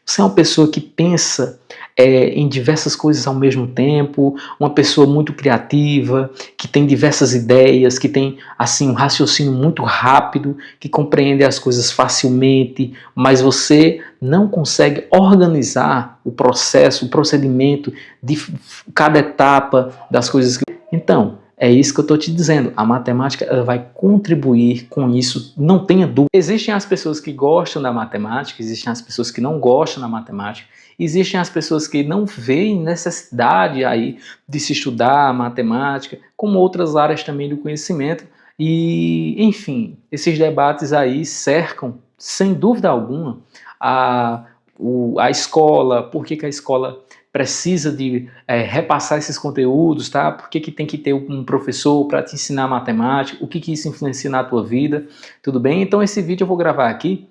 Você é uma pessoa que pensa em diversas coisas ao mesmo tempo, uma pessoa muito criativa, que tem diversas ideias, que tem assim um raciocínio muito rápido, que compreende as coisas facilmente, mas você não consegue organizar o processo, o procedimento de cada etapa das coisas. Então, é isso que eu estou te dizendo. A matemática ela vai contribuir com isso, não tenha dúvida. Existem as pessoas que gostam da matemática, existem as pessoas que não gostam da matemática, existem as pessoas que não veem necessidade aí de se estudar a matemática, como outras áreas também do conhecimento. E, enfim, esses debates aí cercam, sem dúvida alguma, a escola, por que a escola precisa de repassar esses conteúdos, tá? Por que tem que ter um professor para te ensinar matemática, o que isso influencia na tua vida, tudo bem? Então esse vídeo eu vou gravar aqui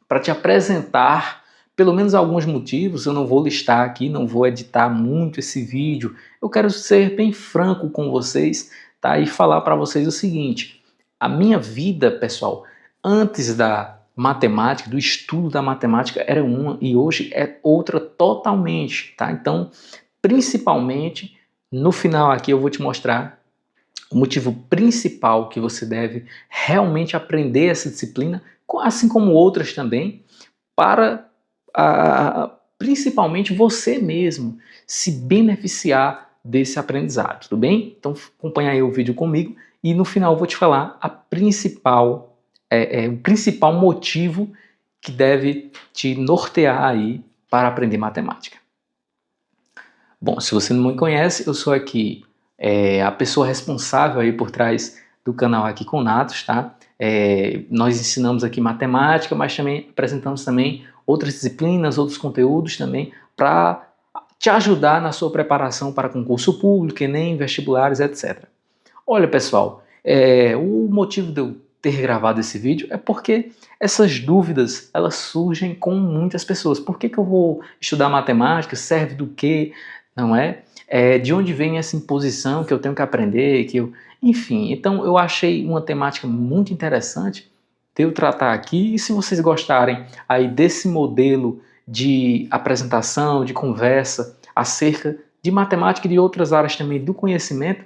para te apresentar pelo menos alguns motivos. Eu não vou listar aqui, não vou editar muito esse vídeo, eu quero ser bem franco com vocês, tá? E falar para vocês o seguinte, a minha vida, pessoal, antes da matemática, do estudo da matemática era uma e hoje é outra totalmente, tá? Então, principalmente, no final aqui eu vou te mostrar o motivo principal que você deve realmente aprender essa disciplina, assim como outras também, para principalmente você mesmo se beneficiar desse aprendizado, tudo bem? Então acompanha aí o vídeo comigo e no final eu vou te falar o principal motivo que deve te nortear aí para aprender matemática. Bom, se você não me conhece, eu sou aqui a pessoa responsável aí por trás do canal Aqui com Natos, tá? Nós ensinamos aqui matemática, mas também apresentamos também outras disciplinas, outros conteúdos também para te ajudar na sua preparação para concurso público, Enem, vestibulares, etc. Olha, pessoal, o motivo de eu ter gravado esse vídeo é porque essas dúvidas elas surgem com muitas pessoas. Por que eu vou estudar matemática? Serve do quê? Não é? De onde vem essa imposição que eu tenho que aprender? Enfim, então eu achei uma temática muito interessante de eu tratar aqui. E se vocês gostarem aí desse modelo de apresentação, de conversa acerca de matemática e de outras áreas também do conhecimento,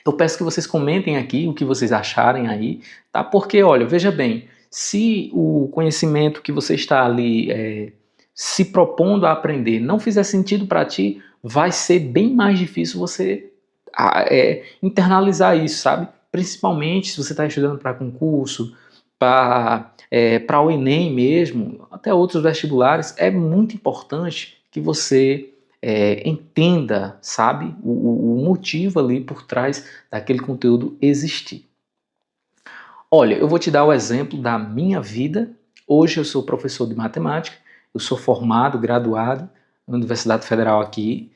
eu peço que vocês comentem aqui o que vocês acharem aí, tá? Porque, olha, veja bem, se o conhecimento que você está ali se propondo a aprender não fizer sentido para ti, vai ser bem mais difícil você internalizar isso, sabe? Principalmente se você está estudando para concurso, para o Enem mesmo, até outros vestibulares, é muito importante que você entenda, sabe, o motivo ali por trás daquele conteúdo existir. Olha, eu vou te dar o exemplo da minha vida. Hoje eu sou professor de matemática, eu sou formado, graduado na Universidade Federal aqui,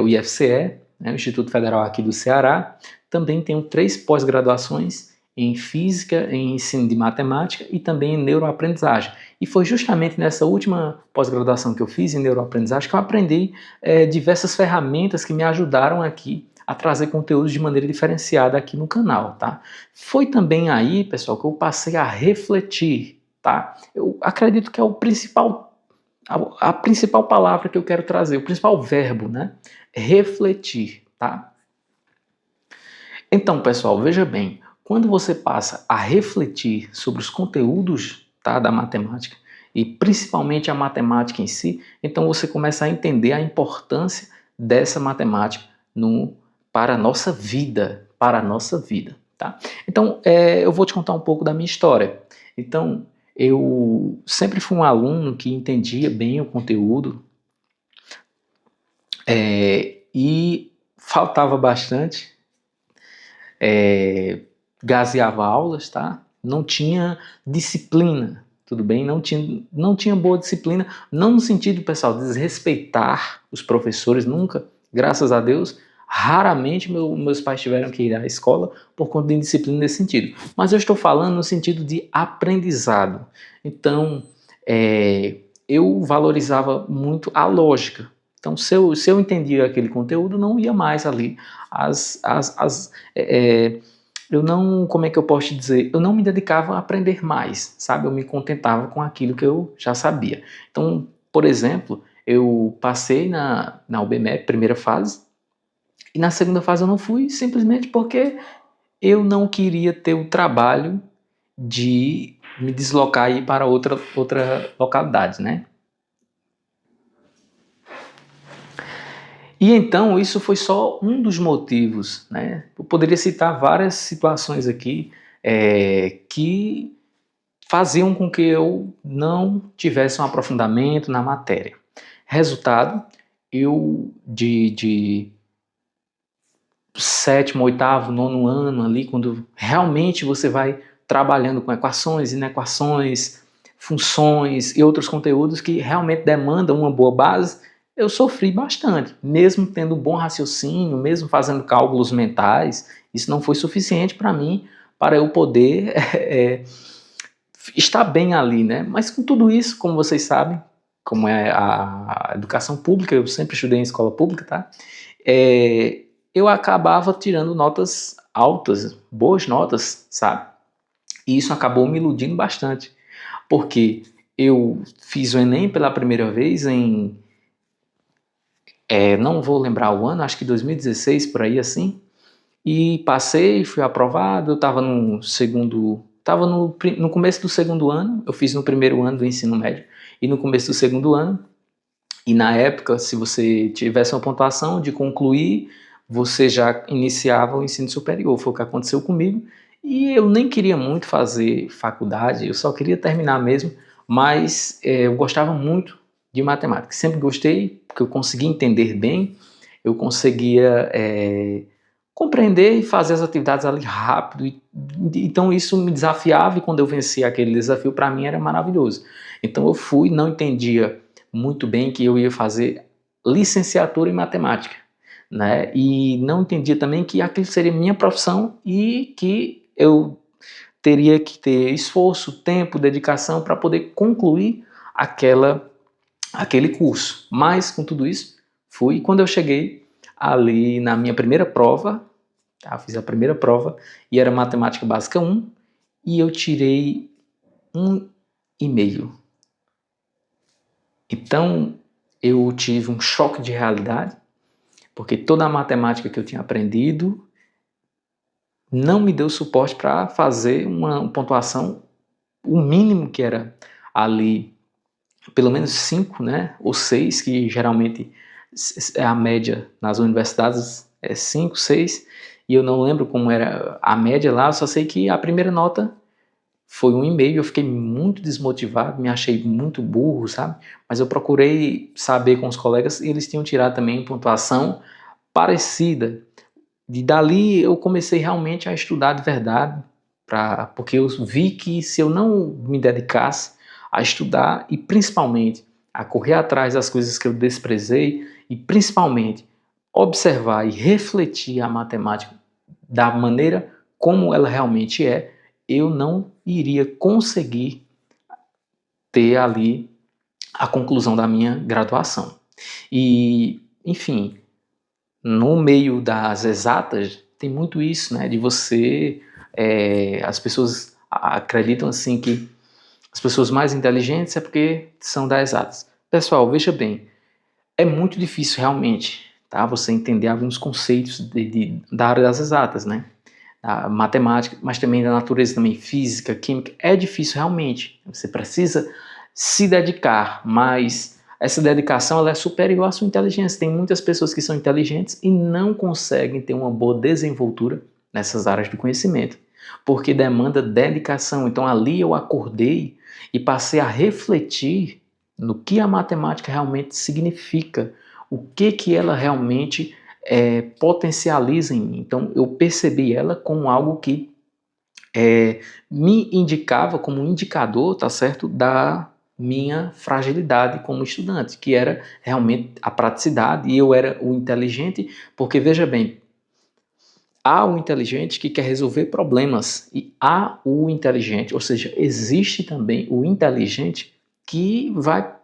o IFCE, né, o Instituto Federal aqui do Ceará. Também tenho 3 pós-graduações em Física, em Ensino de Matemática e também em Neuroaprendizagem. E foi justamente nessa última pós-graduação que eu fiz em Neuroaprendizagem que eu aprendi diversas ferramentas que me ajudaram aqui a trazer conteúdos de maneira diferenciada aqui no canal, tá? Foi também aí, pessoal, que eu passei a refletir, tá? Eu acredito que é a principal palavra que eu quero trazer, o principal verbo, né? Refletir, tá? Então, pessoal, veja bem, quando você passa a refletir sobre os conteúdos, tá, da matemática, e principalmente a matemática em si, então você começa a entender a importância dessa matemática para a nossa vida, tá? Então, eu vou te contar um pouco da minha história. Então, eu sempre fui um aluno que entendia bem o conteúdo e faltava bastante, gaseava aulas, tá? Não tinha disciplina, tudo bem? Não tinha boa disciplina, não no sentido, pessoal, de desrespeitar os professores, nunca, graças a Deus, raramente meus pais tiveram que ir à escola por conta de indisciplina nesse sentido. Mas eu estou falando no sentido de aprendizado. Então, eu valorizava muito a lógica. Então, se eu entendia aquele conteúdo, não ia mais ali. Eu não, como é que eu posso te dizer? Eu não me dedicava a aprender mais, sabe? Eu me contentava com aquilo que eu já sabia. Então, por exemplo, eu passei na UBMEP, primeira fase, e na segunda fase eu não fui simplesmente porque eu não queria ter o trabalho de me deslocar e ir para outra localidade, né? E então isso foi só um dos motivos, né? Eu poderia citar várias situações aqui que faziam com que eu não tivesse um aprofundamento na matéria. Resultado, eu de sétimo, oitavo, nono ano ali, quando realmente você vai trabalhando com equações, inequações, funções e outros conteúdos que realmente demandam uma boa base, eu sofri bastante, mesmo tendo um bom raciocínio, mesmo fazendo cálculos mentais, isso não foi suficiente para mim, para eu poder estar bem ali, né? Mas com tudo isso, como vocês sabem, como é a educação pública, eu sempre estudei em escola pública, tá? Eu acabava tirando notas altas, boas notas, sabe? E isso acabou me iludindo bastante, porque eu fiz o Enem pela primeira vez em, não vou lembrar o ano, acho que 2016, por aí assim, e passei, fui aprovado, eu estava no começo do segundo ano, eu fiz no primeiro ano do ensino médio, e no começo do segundo ano, e na época, se você tivesse uma pontuação de concluir, você já iniciava o ensino superior. Foi o que aconteceu comigo. E eu nem queria muito fazer faculdade, eu só queria terminar mesmo, mas eu gostava muito de matemática. Sempre gostei, porque eu conseguia entender bem, eu conseguia compreender e fazer as atividades ali rápido. Então isso me desafiava e quando eu vencia aquele desafio, para mim era maravilhoso. Então eu fui, não entendia muito bem que eu ia fazer licenciatura em matemática, né? E não entendia também que aquilo seria minha profissão e que eu teria que ter esforço, tempo, dedicação para poder concluir aquele curso. Mas com tudo isso, fui. Quando eu cheguei ali na minha primeira prova, tá? Fiz a primeira prova e era matemática básica 1 e eu tirei 1,5. Então eu tive um choque de realidade, porque toda a matemática que eu tinha aprendido não me deu suporte para fazer uma pontuação, o mínimo que era ali, pelo menos 5, né, ou 6, que geralmente é a média nas universidades, é 5, 6, e eu não lembro como era a média lá, eu só sei que a primeira nota foi 1,5, eu fiquei muito desmotivado, me achei muito burro, sabe? Mas eu procurei saber com os colegas e eles tinham tirado também pontuação parecida. E dali eu comecei realmente a estudar de verdade, porque eu vi que se eu não me dedicasse a estudar e principalmente a correr atrás das coisas que eu desprezei e principalmente observar e refletir a matemática da maneira como ela realmente é, eu não iria conseguir ter ali a conclusão da minha graduação. E, enfim, no meio das exatas tem muito isso, né? De você, as pessoas acreditam assim que as pessoas mais inteligentes é porque são das exatas. Pessoal, veja bem, é muito difícil realmente, tá? Você entender alguns conceitos da área das exatas, né? A matemática, mas também da natureza, também física, química, é difícil realmente. Você precisa se dedicar, mas essa dedicação ela é superior à sua inteligência. Tem muitas pessoas que são inteligentes e não conseguem ter uma boa desenvoltura nessas áreas do conhecimento, porque demanda dedicação. Então ali eu acordei e passei a refletir no que a matemática realmente significa, o que ela realmente potencializa em mim. Então eu percebi ela como algo que me indicava como um indicador, tá certo, da minha fragilidade como estudante, que era realmente a praticidade, e eu era o inteligente, porque veja bem, há o inteligente que quer resolver problemas e há o inteligente, ou seja, existe também o inteligente que vai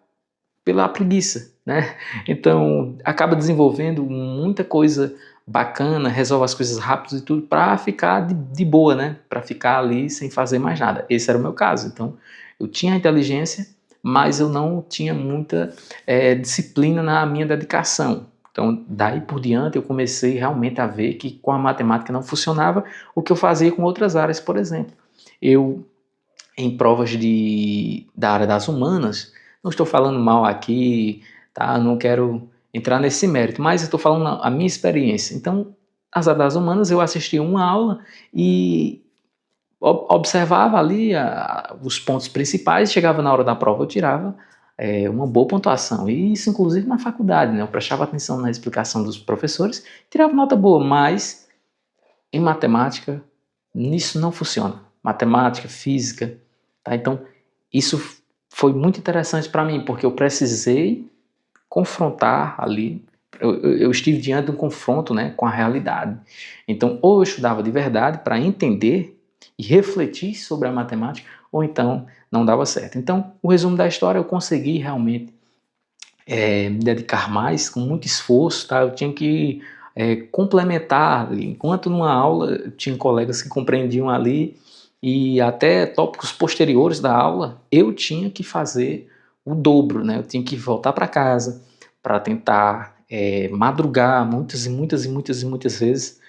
pela preguiça, né? Então acaba desenvolvendo muita coisa bacana, resolve as coisas rápido e tudo para ficar de boa, né? Para ficar ali sem fazer mais nada. Esse era o meu caso. Então eu tinha a inteligência, mas eu não tinha muita disciplina na minha dedicação. Então, daí por diante, eu comecei realmente a ver que com a matemática não funcionava o que eu fazia com outras áreas, por exemplo. Eu, em provas da área das humanas, não estou falando mal aqui, tá? Não quero entrar nesse mérito, mas estou falando a minha experiência. Então, as áreas das humanas, eu assistia uma aula e observava ali os pontos principais, chegava na hora da prova, eu tirava uma boa pontuação. E isso, inclusive, na faculdade, né? Eu prestava atenção na explicação dos professores, tirava nota boa, mas em matemática, nisso não funciona. Matemática, física, tá? Então, isso foi muito interessante para mim, porque eu precisei confrontar ali, eu estive diante de um confronto, né, com a realidade. Então, ou eu estudava de verdade para entender e refletir sobre a matemática, ou então não dava certo. Então, o resumo da história, eu consegui realmente me dedicar mais, com muito esforço, tá? Eu tinha que complementar ali. Enquanto numa aula tinha colegas que compreendiam ali e até tópicos posteriores da aula, eu tinha que fazer o dobro, né? Eu tinha que voltar para casa para tentar madrugar muitas e muitas e muitas e muitas vezes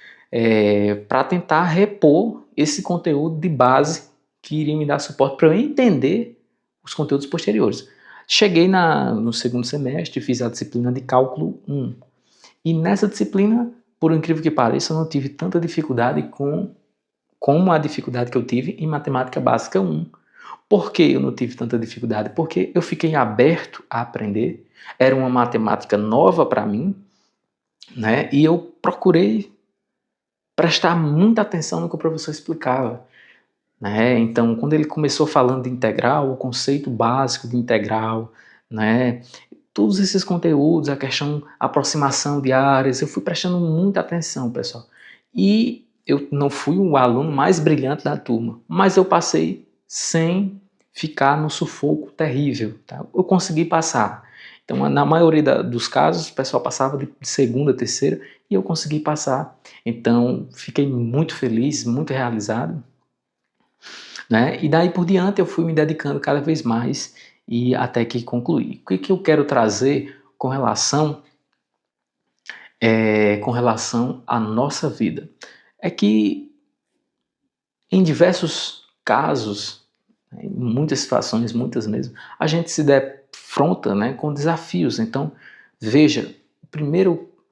para tentar repor esse conteúdo de base que iria me dar suporte para eu entender os conteúdos posteriores. Cheguei no segundo semestre, fiz a disciplina de cálculo 1. E nessa disciplina, por incrível que pareça, eu não tive tanta dificuldade como a dificuldade que eu tive em matemática básica 1. Por que eu não tive tanta dificuldade? Porque eu fiquei aberto a aprender, era uma matemática nova para mim, né? E eu procurei prestar muita atenção no que o professor explicava, né? Então, quando ele começou falando de integral, o conceito básico de integral, né? Todos esses conteúdos, a questão aproximação de áreas, eu fui prestando muita atenção, pessoal. E eu não fui o aluno mais brilhante da turma, mas eu passei sem ficar no sufoco terrível, tá? Eu consegui passar. Então, na maioria dos casos, o pessoal passava de segunda, terceira, e eu consegui passar. Então, fiquei muito feliz, muito realizado, né? E daí por diante eu fui me dedicando cada vez mais e até que concluí. O que eu quero trazer com relação à nossa vida? É que em diversos casos, em muitas situações, muitas mesmo, a gente se defronta, né, com desafios. Então, veja,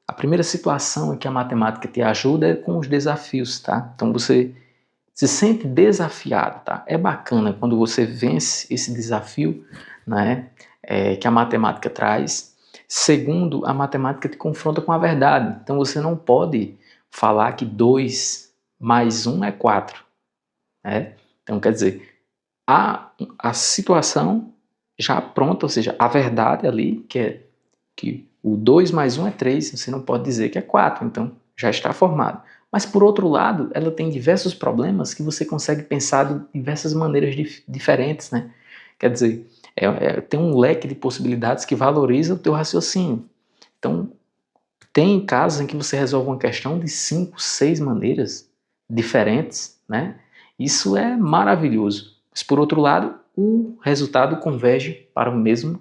a primeira situação em que a matemática te ajuda é com os desafios, tá? Então você se sente desafiado, tá? É bacana quando você vence esse desafio, né, que a matemática traz. Segundo, a matemática te confronta com a verdade. Então você não pode falar que 2 mais 1 é 4, né? Então quer dizer, a situação já pronta, ou seja, a verdade ali, que é que o 2 mais 1 é 3, você não pode dizer que é 4, então já está formado. Mas por outro lado, ela tem diversos problemas que você consegue pensar de diversas maneiras diferentes, né? Quer dizer, tem um leque de possibilidades que valoriza o teu raciocínio. Então, tem casos em que você resolve uma questão de 5, 6 maneiras diferentes, né? Isso é maravilhoso. Mas por outro lado, o resultado converge para o mesmo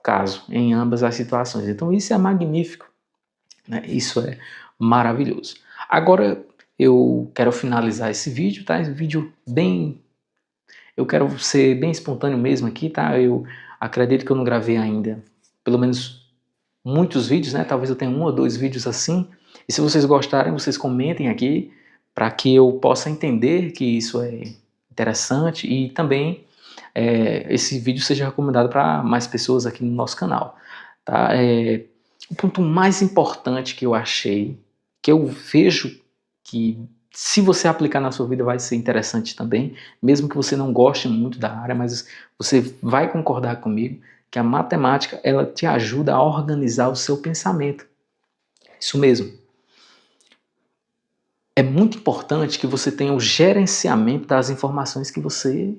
caso, em ambas as situações. Então isso é magnífico, né? Isso é maravilhoso. Agora eu quero finalizar esse vídeo, tá? Esse vídeo eu quero ser bem espontâneo mesmo aqui, tá? Eu acredito que eu não gravei ainda, pelo menos muitos vídeos, né? Talvez eu tenha 1 ou 2 vídeos assim. E se vocês gostarem, vocês comentem aqui para que eu possa entender que isso é interessante e também esse vídeo seja recomendado para mais pessoas aqui no nosso canal, tá? O ponto mais importante que eu achei, que eu vejo que se você aplicar na sua vida vai ser interessante também, mesmo que você não goste muito da área, mas você vai concordar comigo que a matemática ela te ajuda a organizar o seu pensamento. Isso mesmo. É muito importante que você tenha o gerenciamento das informações que você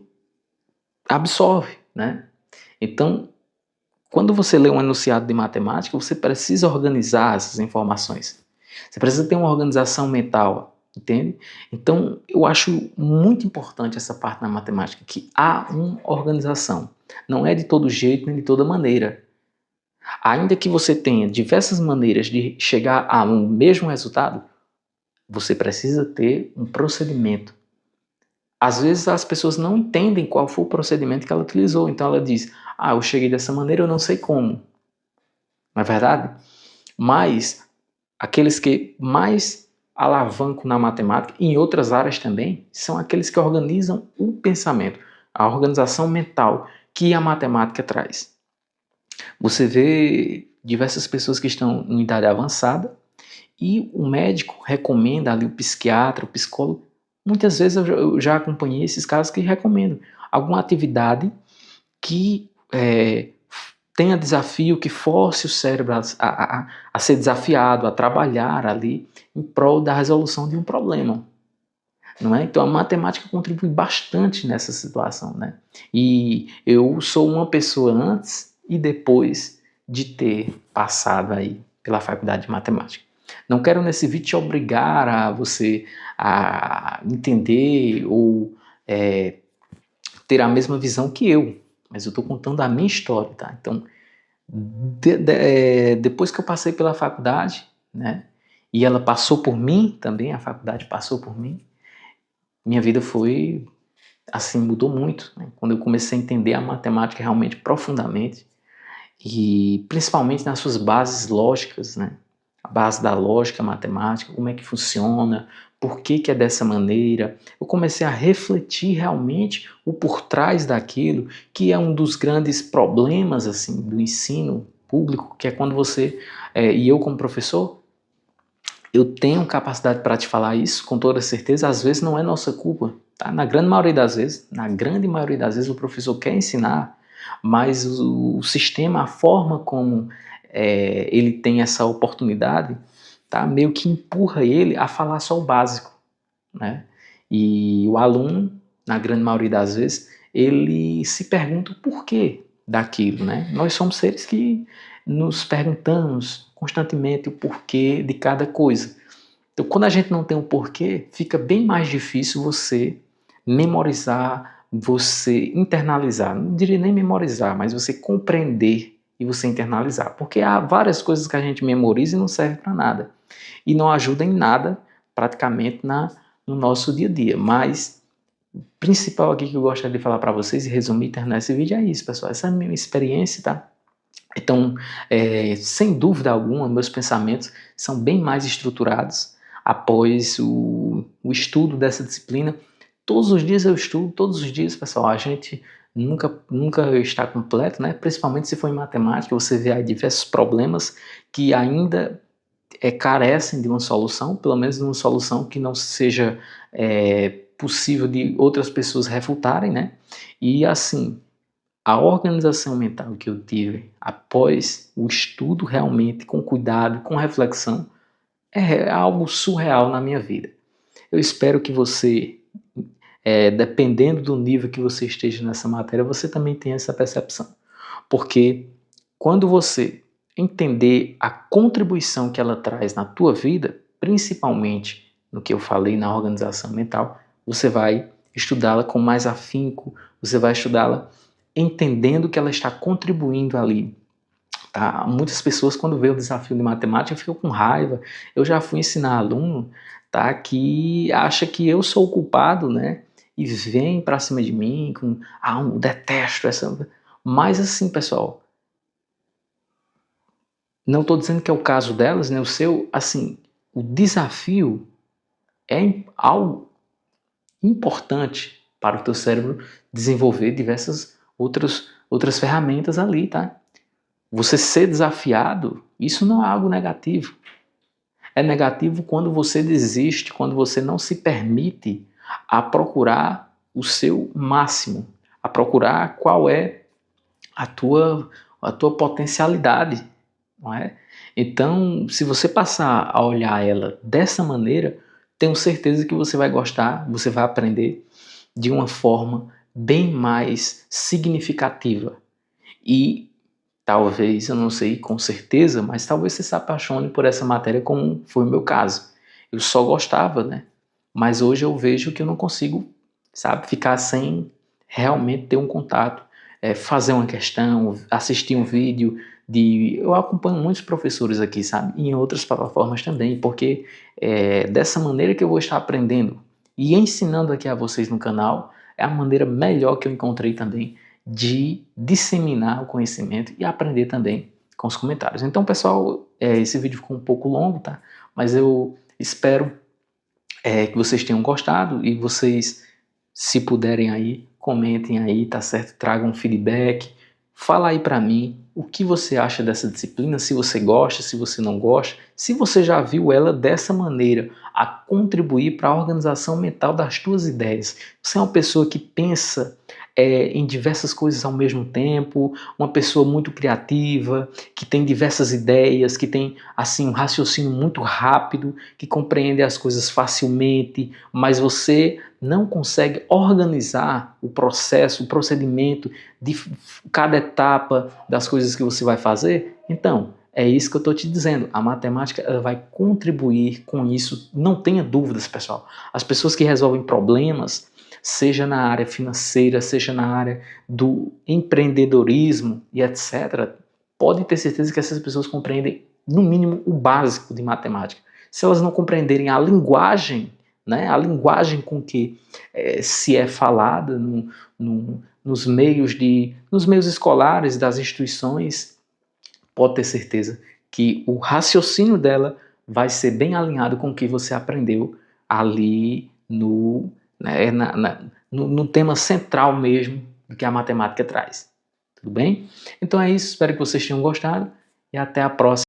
absorve, né? Então, quando você lê um enunciado de matemática, você precisa organizar essas informações. Você precisa ter uma organização mental, entende? Então, eu acho muito importante essa parte na matemática, que há uma organização. Não é de todo jeito nem de toda maneira. Ainda que você tenha diversas maneiras de chegar a um mesmo resultado, você precisa ter um procedimento. Às vezes as pessoas não entendem qual foi o procedimento que ela utilizou, então ela diz: "Ah, eu cheguei dessa maneira, eu não sei como". Não é verdade? Mas aqueles que mais alavancam na matemática, e em outras áreas também, são aqueles que organizam o pensamento, a organização mental que a matemática traz. Você vê diversas pessoas que estão em idade avançada e o médico recomenda ali, o psiquiatra, o psicólogo. Muitas vezes eu já acompanhei esses casos que recomendam alguma atividade que tenha desafio, que force o cérebro a ser desafiado, a trabalhar ali em prol da resolução de um problema. Não é? Então a matemática contribui bastante nessa situação, né? E eu sou uma pessoa antes e depois de ter passado aí pela faculdade de matemática. Não quero nesse vídeo te obrigar a você a entender ou ter a mesma visão que eu, mas eu estou contando a minha história, tá? Então, depois que eu passei pela faculdade, né? E ela passou por mim também, a faculdade passou por mim, minha vida foi assim, mudou muito, né? Quando eu comecei a entender a matemática realmente profundamente e principalmente nas suas bases lógicas, né? A base da lógica matemática, como é que funciona, por que que é dessa maneira. Eu comecei a refletir realmente o por trás daquilo, que é um dos grandes problemas assim do ensino público, que é quando você, e eu como professor, eu tenho capacidade para te falar isso com toda certeza, às vezes não é nossa culpa, tá? Na grande maioria das vezes o professor quer ensinar, mas o sistema, a forma como ele tem essa oportunidade, tá? Meio que empurra ele a falar só o básico, né? E o aluno, na grande maioria das vezes, ele se pergunta o porquê daquilo, né? Nós somos seres que nos perguntamos constantemente o porquê de cada coisa. Então, quando a gente não tem um porquê, fica bem mais difícil você memorizar, você internalizar. Não diria nem memorizar, mas você compreender e você internalizar. Porque há várias coisas que a gente memoriza e não serve para nada. E não ajuda em nada, praticamente, no nosso dia a dia. Mas o principal aqui que eu gostaria de falar para vocês e resumir e terminar esse vídeo é isso, pessoal. Essa é a minha experiência, tá? Então, sem dúvida alguma, meus pensamentos são bem mais estruturados após o estudo dessa disciplina. Todos os dias eu estudo, todos os dias, pessoal. A gente nunca está completo, né? Principalmente se for em matemática, você vê aí diversos problemas que ainda carecem de uma solução, pelo menos de uma solução que não seja possível de outras pessoas refutarem, né? E assim, a organização mental que eu tive após o estudo realmente com cuidado, com reflexão, é algo surreal na minha vida. Eu espero que você, dependendo do nível que você esteja nessa matéria, você também tenha essa percepção. Porque quando você entender a contribuição que ela traz na tua vida, principalmente no que eu falei na organização mental, você vai estudá-la com mais afinco, você vai estudá-la entendendo que ela está contribuindo ali. Tá? Muitas pessoas, quando vê o desafio de matemática, ficam com raiva. Eu já fui ensinar aluno, tá, que acha que eu sou o culpado, né? E vem para cima de mim com, eu detesto essa. Mas assim, pessoal, não estou dizendo que é o caso delas, né? O seu, assim, o desafio é algo importante para o teu cérebro desenvolver diversas outras ferramentas ali, tá? Você ser desafiado, isso não é algo negativo. É negativo quando você desiste, quando você não se permite a procurar o seu máximo, a procurar qual é a tua potencialidade, não é? Então, se você passar a olhar ela dessa maneira, tenho certeza que você vai gostar, você vai aprender de uma forma bem mais significativa. E talvez, eu não sei com certeza, mas talvez você se apaixone por essa matéria como foi o meu caso. Eu só gostava, né? Mas hoje eu vejo que eu não consigo, sabe, ficar sem realmente ter um contato fazer uma questão, assistir um vídeo. Eu acompanho muitos professores aqui, sabe? E em outras plataformas também, porque dessa maneira que eu vou estar aprendendo e ensinando aqui a vocês no canal, é a maneira melhor que eu encontrei também de disseminar o conhecimento e aprender também com os comentários. Então, pessoal, esse vídeo ficou um pouco longo, tá? Mas eu espero que vocês tenham gostado e vocês, se puderem aí, comentem aí, tá certo? Tragam um feedback, fala aí pra mim o que você acha dessa disciplina, se você gosta, se você não gosta, se você já viu ela dessa maneira, a contribuir para a organização mental das tuas ideias. Você é uma pessoa que pensa em diversas coisas ao mesmo tempo, uma pessoa muito criativa, que tem diversas ideias, que tem assim um raciocínio muito rápido, que compreende as coisas facilmente, mas você não consegue organizar o processo, o procedimento de cada etapa das coisas que você vai fazer. Então, é isso que eu estou te dizendo. A matemática ela vai contribuir com isso. Não tenha dúvidas, pessoal. As pessoas que resolvem problemas, seja na área financeira, seja na área do empreendedorismo e etc., podem ter certeza que essas pessoas compreendem, no mínimo, o básico de matemática. Se elas não compreenderem a linguagem, né, a linguagem com que se é falada nos meios escolares das instituições, pode ter certeza que o raciocínio dela vai ser bem alinhado com o que você aprendeu ali no tema central mesmo do que a matemática traz. Tudo bem? Então é isso, espero que vocês tenham gostado e até a próxima.